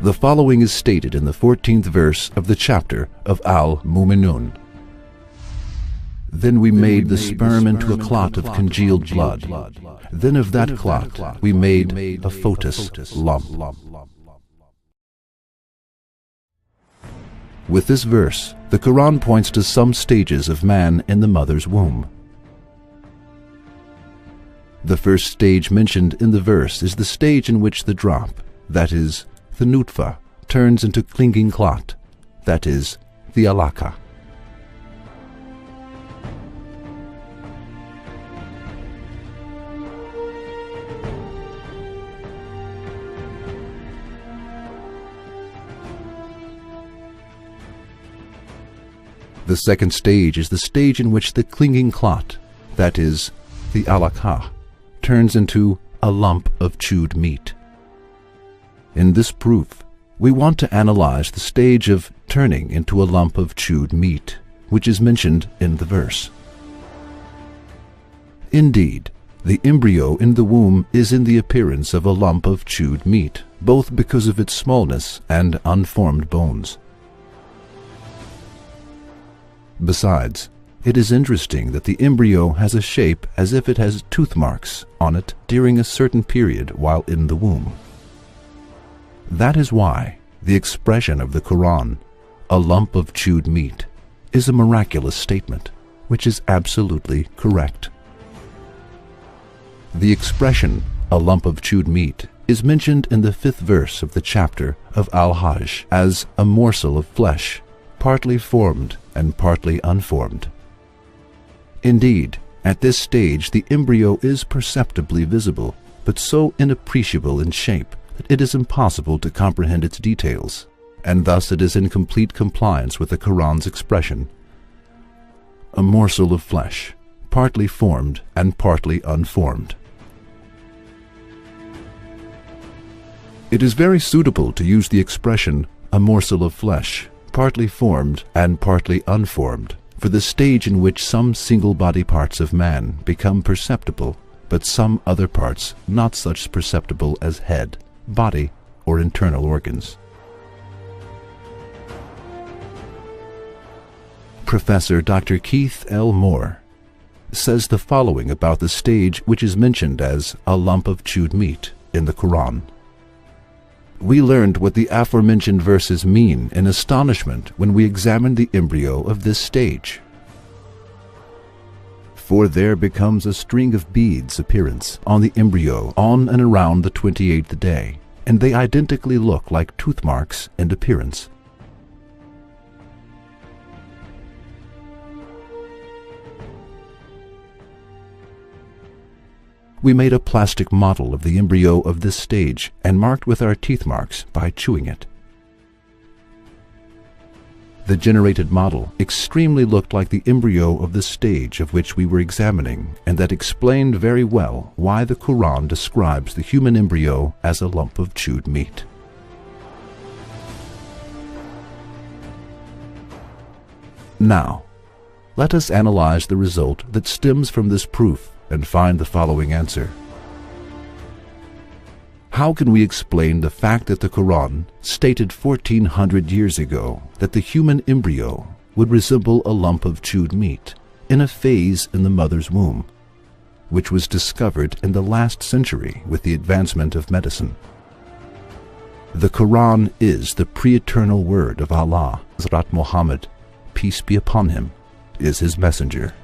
The following is stated in the 14th verse of the chapter of Al-Mu'minun. Then we made the sperm into a clot of congealed blood. Then of that clot we made a photous lump. With this verse, the Quran points to some stages of man in the mother's womb. The first stage mentioned in the verse is the stage in which the drop, that is, the nutfa, turns into clinging clot, that is, the alaka. The second stage is the stage in which the clinging clot, that is, the alaka, turns into a lump of chewed meat. In this proof, we want to analyze the stage of turning into a lump of chewed meat, which is mentioned in the verse. Indeed, the embryo in the womb is in the appearance of a lump of chewed meat, both because of its smallness and unformed bones. Besides, it is interesting that the embryo has a shape as if it has tooth marks on it during a certain period while in the womb. That is why the expression of the Quran, a lump of chewed meat, is a miraculous statement, which is absolutely correct. The expression, a lump of chewed meat, is mentioned in the 5th verse of the chapter of Al-Hajj as a morsel of flesh, partly formed and partly unformed. Indeed, at this stage the embryo is perceptibly visible, but so inappreciable in shape that it is impossible to comprehend its details, and thus it is in complete compliance with the Quran's expression, a morsel of flesh, partly formed and partly unformed. It is very suitable to use the expression, a morsel of flesh, partly formed and partly unformed, for the stage in which some single body parts of man become perceptible, but some other parts not such perceptible as head, body, or internal organs. Professor Dr. Keith L. Moore says the following about the stage which is mentioned as a lump of chewed meat in the Quran. We learned what the aforementioned verses mean in astonishment when we examined the embryo of this stage. For there becomes a string of beads appearance on the embryo on and around the 28th day, and they identically look like tooth marks in appearance. We made a plastic model of the embryo of this stage and marked with our teeth marks by chewing it. The generated model extremely looked like the embryo of the stage of which we were examining, and that explained very well why the Quran describes the human embryo as a lump of chewed meat. Now, let us analyze the result that stems from this proof and find the following answer. How can we explain the fact that the Quran stated 1400 years ago that the human embryo would resemble a lump of chewed meat in a phase in the mother's womb, which was discovered in the last century with the advancement of medicine? The Quran is the pre-eternal word of Allah. Hazrat Muhammad, peace be upon him, is his messenger.